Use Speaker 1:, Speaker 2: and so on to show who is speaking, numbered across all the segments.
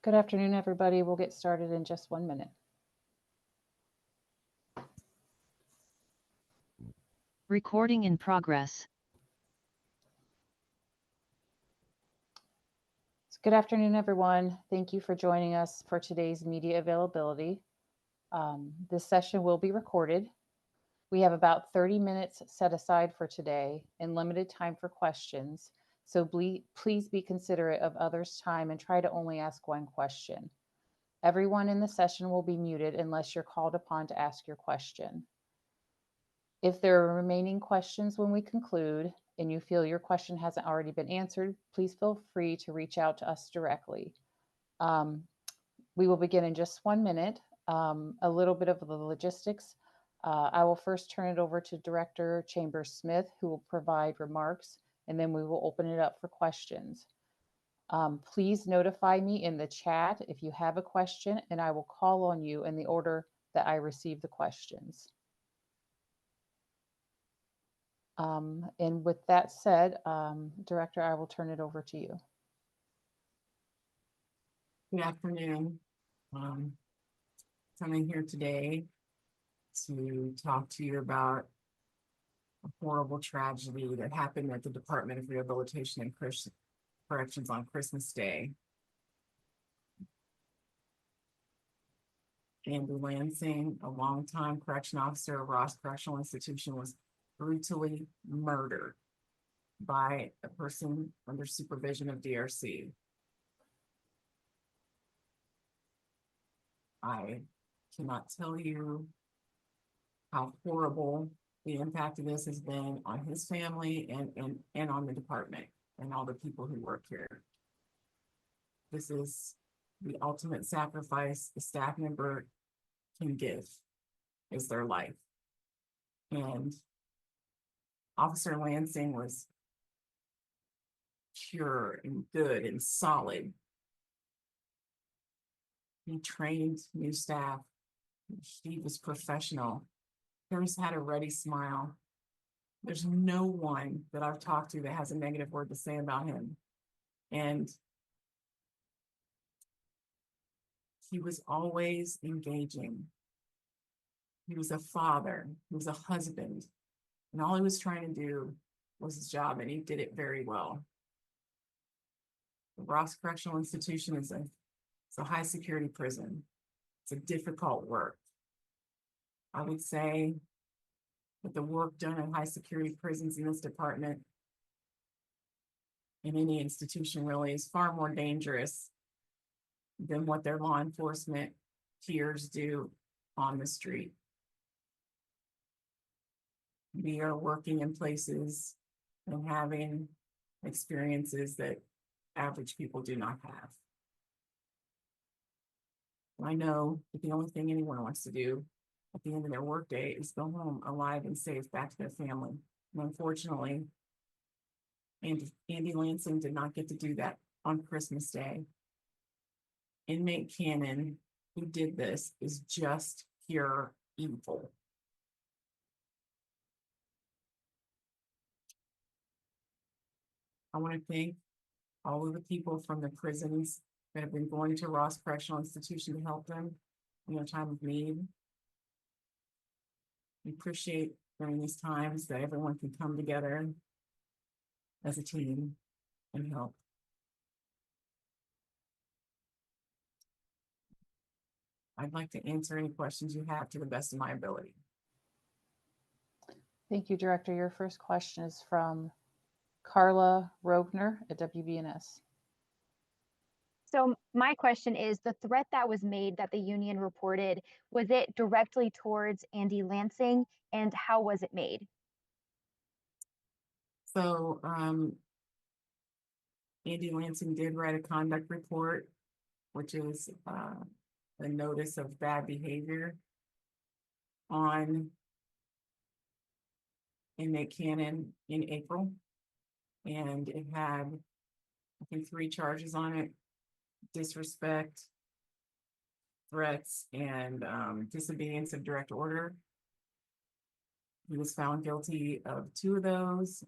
Speaker 1: Good afternoon, everybody. We'll get started in just 1 minute.
Speaker 2: Recording in progress.
Speaker 1: Good afternoon, everyone. Thank you for joining us for today's media availability. This session will be recorded. We have about 30 minutes set aside for today and limited time for questions. So please be considerate of others' time and try to only ask one question. Everyone in the session will be muted unless you're called upon to ask your question. If there are remaining questions when we conclude and you feel your question hasn't already been answered, please feel free to reach out to us directly. We will begin in just 1 minute. A little bit of the logistics. I will first turn it over to Director Chambers-Smith, who will provide remarks, and then we will open it up for questions. Please notify me in the chat if you have a question, and I will call on you in the order that I receive the questions. And with that said, Director, I will turn it over to you.
Speaker 3: Good afternoon. Coming here today to talk to you about a horrible tragedy that happened at the Department of Rehabilitation and Corrections on Christmas Day. Andrew Lansing, a longtime correction officer of Ross Correctional Institution, was brutally murdered by a person under supervision of DRC. I cannot tell you how horrible the impact of this has been on his family and on the department and all the people who work here. This is the ultimate sacrifice the staff member can give, is their life. And Officer Lansing was pure and good and solid. He trained new staff. He was professional. He always had a ready smile. There's no one that I've talked to that has a negative word to say about him. And he was always engaging. He was a father. He was a husband. And all he was trying to do was his job, and he did it very well. The Ross Correctional Institution is a high security prison. It's a difficult work. I would say that the work done in high security prisons in this department, in any institution really, is far more dangerous than what their law enforcement peers do on the street. We are working in places and having experiences that average people do not have. I know that the only thing anyone wants to do at the end of their workday is go home alive and safe back to their family. And unfortunately, Andy Lansing did not get to do that on Christmas Day. Inmate Cannon, who did this, is just pure evil. I want to thank all of the people from the prisons that have been going to Ross Correctional Institution to help them in their time of need. We appreciate during these times that everyone can come together as a team and help. I'd like to answer any questions you have to the best of my ability.
Speaker 1: Thank you, Director. Your first question is from Carla Rogner at WBNS.
Speaker 4: So my question is, the threat that was made that the union reported, was it directly towards Andy Lansing, and how was it made?
Speaker 3: So Andy Lansing did write a conduct report, which is a notice of bad behavior on inmate Cannon in April. And it had, I think, 3 charges on it: disrespect, threats, and disobedience of direct order. He was found guilty of 2 of those,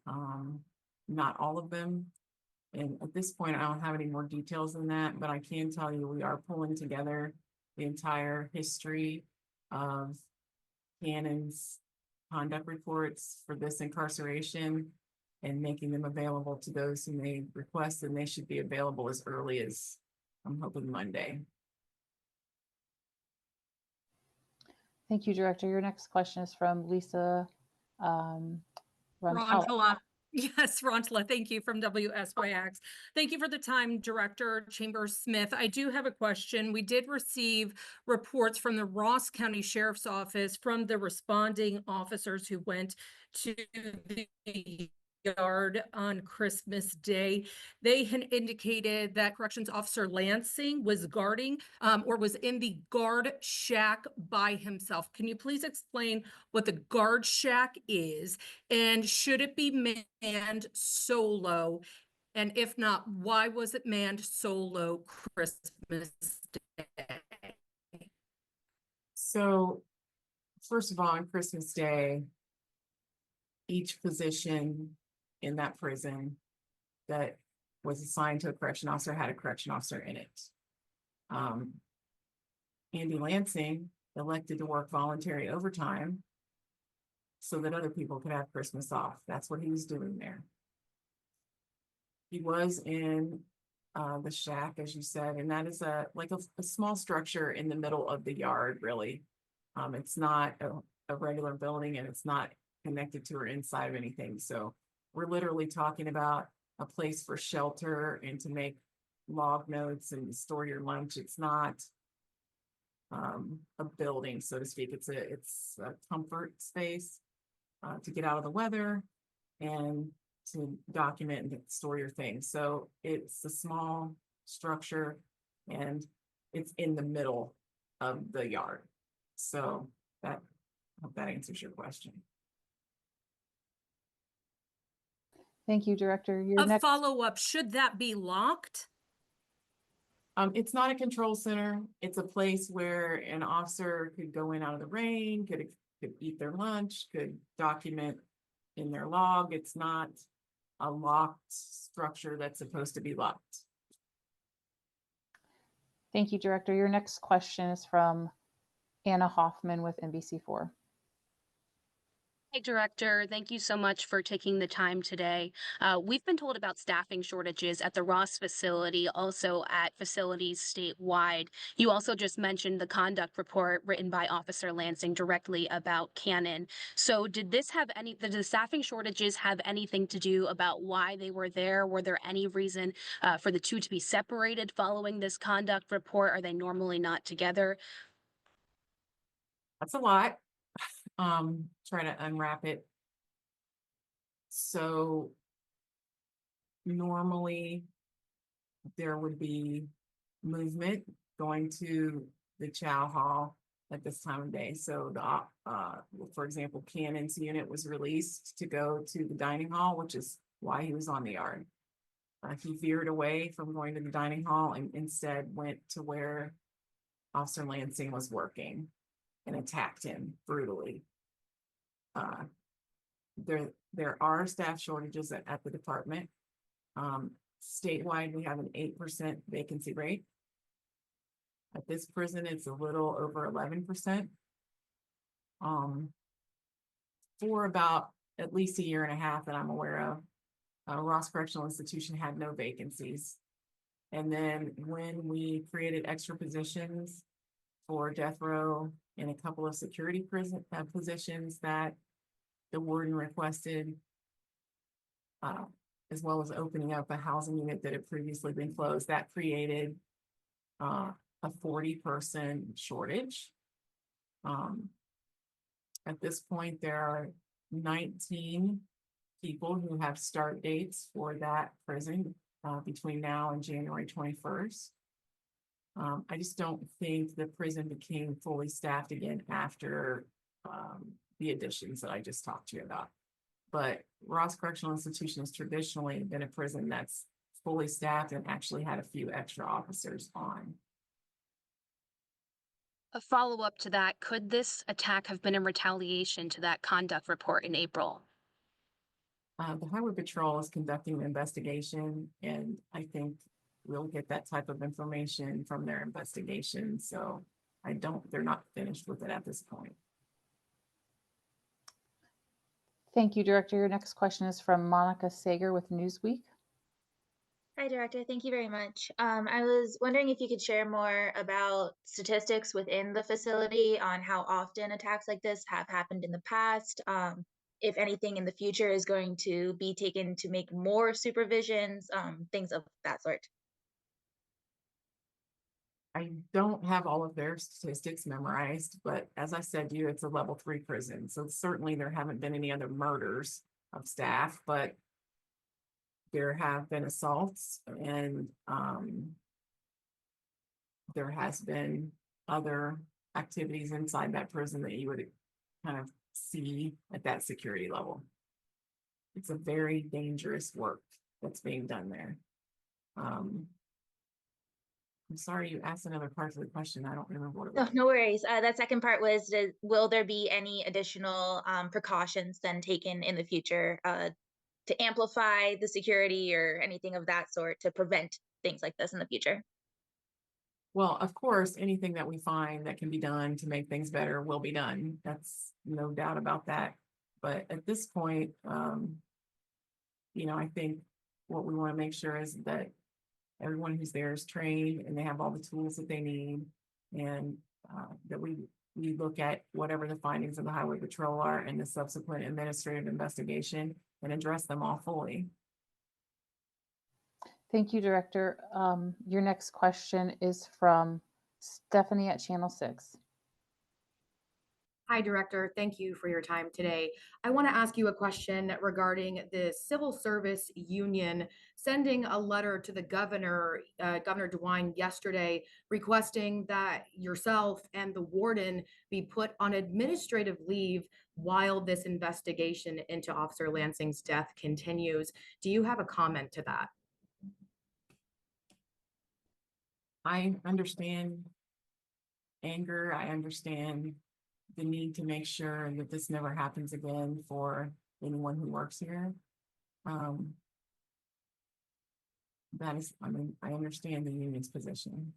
Speaker 3: not all of them. And at this point, I don't have any more details than that, but I can tell you we are pulling together the entire history of Cannon's conduct reports for this incarceration and making them available to those who may request, and they should be available as early as, I'm hoping, Monday.
Speaker 1: Thank you, Director. Your next question is from Lisa Rontala.
Speaker 5: Rontala. Yes, Rontala. Thank you from WSYX. Thank you for the time, Director Chambers-Smith. I do have a question. We did receive reports from the Ross County Sheriff's Office from the responding officers who went to the yard on Christmas Day. They had indicated that Corrections Officer Lansing was guarding or was in the guard shack by himself. Can you please explain what the guard shack is, and should it be manned solo? And if not, why was it manned solo Christmas Day?
Speaker 3: So, first of all, on Christmas Day, each position in that prison that was assigned to a correction officer had a correction officer in it. Andy Lansing elected to work voluntary overtime so that other people could have Christmas off. That's what he was doing there. He was in the shack, as you said, and that is a small structure in the middle of the yard, really. It's not a regular building, and it's not connected to or inside of anything. So we're literally talking about a place for shelter and to make log notes and store your lunch. It's not a building, so to speak. It's a comfort space to get out of the weather and to document and store your things. So it's a small structure and it's in the middle of the yard. So I hope that answers your question.
Speaker 1: Thank you, Director. Your
Speaker 5: A
Speaker 1: next
Speaker 5: follow-up, should that be locked?
Speaker 3: It's not a control center. It's a place where an officer could go in out of the rain, could eat their lunch, could document in their log. It's not a locked structure that's supposed to be locked.
Speaker 1: Thank you, Director. Your next question is from Anna Hoffman with NBC4.
Speaker 6: Hey, Director, thank you so much for taking the time today. We've been told about staffing shortages at the Ross facility, also at facilities statewide. You also just mentioned the conduct report written by Officer Lansing directly about Cannon. So did the staffing shortages have anything to do about why they were there? Were there any reason for the two to be separated following this conduct report? Are they normally not together?
Speaker 3: That's a lot. Try to unwrap it. So normally there would be movement going to the chow hall at this time of day. So for example, Cannon's unit was released to go to the dining hall, which is why he was on the yard. He veered away from going to the dining hall and instead went to where Officer Lansing was working and attacked him brutally. There are staff shortages at the department. Statewide, we have an 8% vacancy rate. At this prison, it's a little over 11%. For about at least a year and a half that I'm aware of, Ross Correctional Institution had no vacancies. And then when we created extra positions for death row and a couple of security prison positions that the warden requested, as well as opening up a housing unit that had previously been closed, that created a 40-person shortage. At this point, there are 19 people who have start dates for that prison between now and January 21st. I just don't think the prison became fully staffed again after the additions that I just talked to you about. But Ross Correctional Institution has traditionally been a prison that's fully staffed and actually had a few extra officers on.
Speaker 6: A follow-up to that, could this attack have been in retaliation to that conduct report in April?
Speaker 3: The Highway Patrol is conducting an investigation, and I think we'll get that type of information from their investigation. So they're not finished with it at this point.
Speaker 1: Thank you, Director. Your next question is from Monica Sager with Newsweek.
Speaker 7: Hi, Director. Thank you very much. I was wondering if you could share more about statistics within the facility on how often attacks like this have happened in the past, if anything in the future is going to be taken to make more supervisions, things of that sort.
Speaker 3: I don't have all of their statistics memorized, but as I said to you, it's a level 3 prison. So certainly there haven't been any other murders of staff, but there have been assaults, and there has been other activities inside that prison that you would kind of see at that security level. It's a very dangerous work that's being done there. I'm sorry, you asked another part of the question. I don't remember what it was.
Speaker 7: No worries. That second part was, will there be any additional precautions then taken in the future to amplify the security or anything of that sort to prevent things like this in the future?
Speaker 3: Well, of course, anything that we find that can be done to make things better will be done. That's no doubt about that. But at this point, I think what we want to make sure is that everyone who's there is trained and they have all the tools that they need, and that we look at whatever the findings of the Highway Patrol are and the subsequent administrative investigation and address them all fully.
Speaker 1: Thank you, Director. Your next question is from Stephanie at Channel 6.
Speaker 8: Hi, Director. Thank you for your time today. I want to ask you a question regarding the Civil Service Union sending a letter to the governor, Governor DeWine, yesterday, requesting that yourself and the warden be put on administrative leave while this investigation into Officer Lansing's death continues. Do you have a comment to that?
Speaker 3: I understand anger. I understand the need to make sure that this never happens again for anyone who works here. I understand the union's position.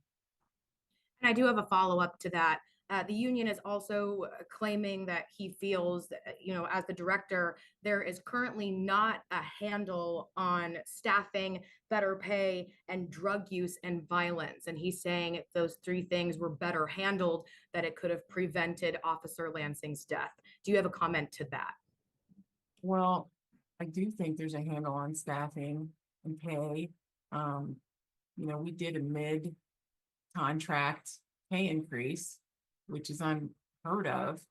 Speaker 8: And I do have a follow-up to that. The union is also claiming that he feels that, as the director, there is currently not a handle on staffing, better pay, and drug use and violence. And he's saying if those 3 things were better handled, that it could have prevented Officer Lansing's death. Do you have a comment to that?
Speaker 3: Well, I do think there's a handle on staffing and pay. We did a mid-contract pay increase, which is unheard of.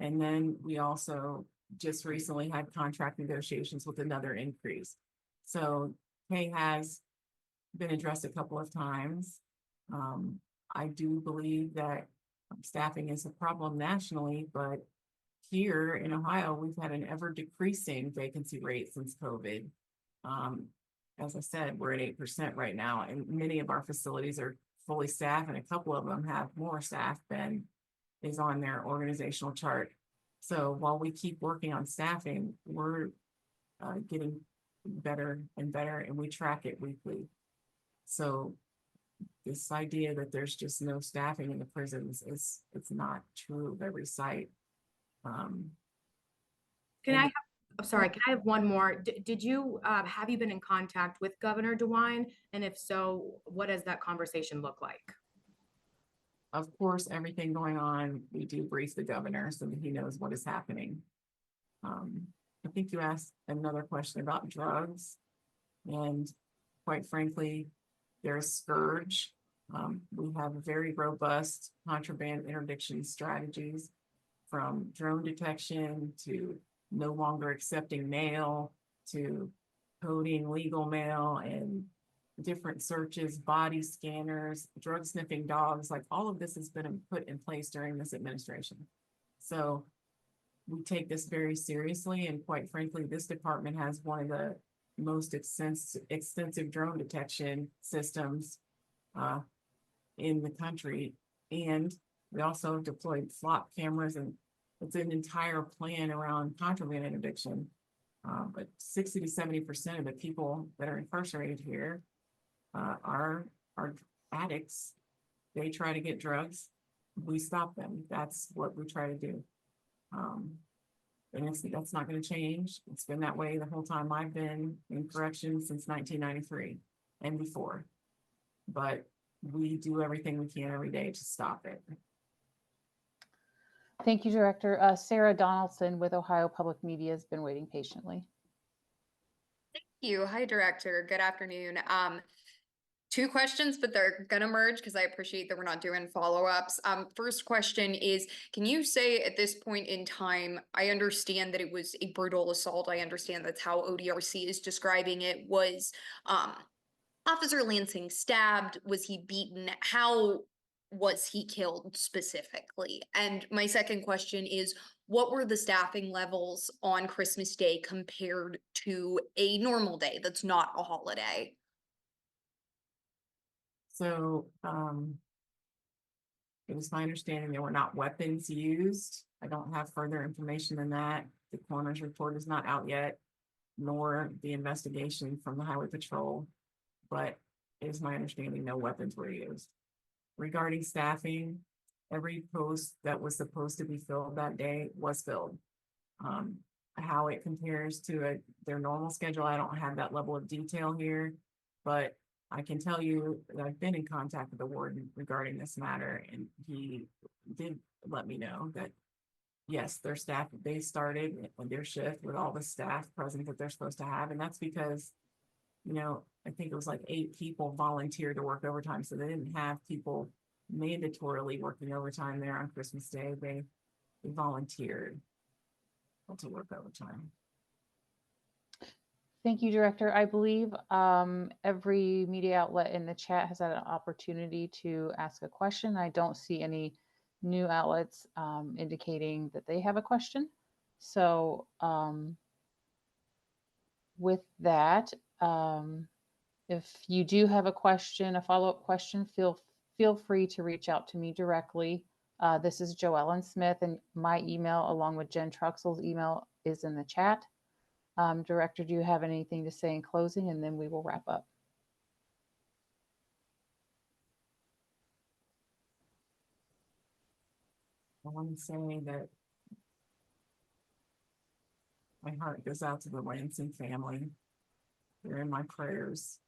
Speaker 3: And then we also just recently had contract negotiations with another increase. So pay has been addressed a couple of times. I do believe that staffing is a problem nationally, but here in Ohio, we've had an ever decreasing vacancy rate since COVID. As I said, we're at 8% right now, and many of our facilities are fully staffed, and a couple of them have more staff than is on their organizational chart. So while we keep working on staffing, we're getting better and better, and we track it weekly. So this idea that there's just no staffing in the prisons it's not true of every site.
Speaker 8: Can I have one more? Have you been in contact with Governor DeWine? And if so, what does that conversation look like?
Speaker 3: Of course, everything going on, we do brief the governor so that he knows what is happening. I think you asked another question about drugs, and quite frankly, there's scourge. We have very robust contraband interdiction strategies, from drone detection to no longer accepting mail to coding legal mail and different searches, body scanners, drug sniffing dogs. Like, all of this has been put in place during this administration. So we take this very seriously, and quite frankly, this department has one of the most extensive drone detection systems in the country. And we also deployed flop cameras, and it's an entire plan around contraband interdiction. But 60 to 70% of the people that are incarcerated here are addicts. They try to get drugs. We stop them. That's what we try to do. And that's not going to change. It's been that way the whole time I've been in corrections since 1993 and before. But we do everything we can every day to stop it.
Speaker 1: Thank you, Director. Sarah Donaldson with Ohio Public Media has been waiting patiently.
Speaker 9: Thank you. Hi, Director. Good afternoon. Two questions, but they're gonna merge because I appreciate that we're not doing follow-ups. First question is, can you say at this point in time, I understand that it was a brutal assault. I understand that's how ODRC is describing it. Was Officer Lansing stabbed? Was he beaten? How was he killed specifically? And my second question is, what were the staffing levels on Christmas Day compared to a normal day that's not a holiday?
Speaker 3: So it was my understanding there were not weapons used. I don't have further information than that. The coroner's report is not out yet, nor the investigation from the Highway Patrol, but it is my understanding no weapons were used. Regarding staffing, every post that was supposed to be filled that day was filled. How it compares to their normal schedule, I don't have that level of detail here, but I can tell you that I've been in contact with the warden regarding this matter, and he did let me know that, yes, their staff, they started their shift with all the staff present that they're supposed to have, and that's because, you know, I think it was like 8 people volunteered to work overtime, so they didn't have people mandatorily working overtime there on Christmas Day. They volunteered to work overtime.
Speaker 1: Thank you, Director. I believe every media outlet in the chat has had an opportunity to ask a question. I don't see any new outlets indicating that they have a question. So with that, if you do have a question, a follow-up question, feel free to reach out to me directly. This is Joellen Smith, and my email along with Jen Truxell's email is in the chat. Director, do you have anything to say in closing, and then we will wrap up?
Speaker 3: I want to say that my heart goes out to the Lansing family. They're in my prayers.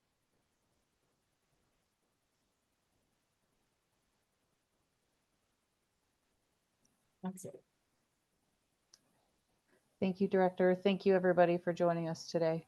Speaker 3: That's it.
Speaker 1: Thank you, Director. Thank you, everybody, for joining us today.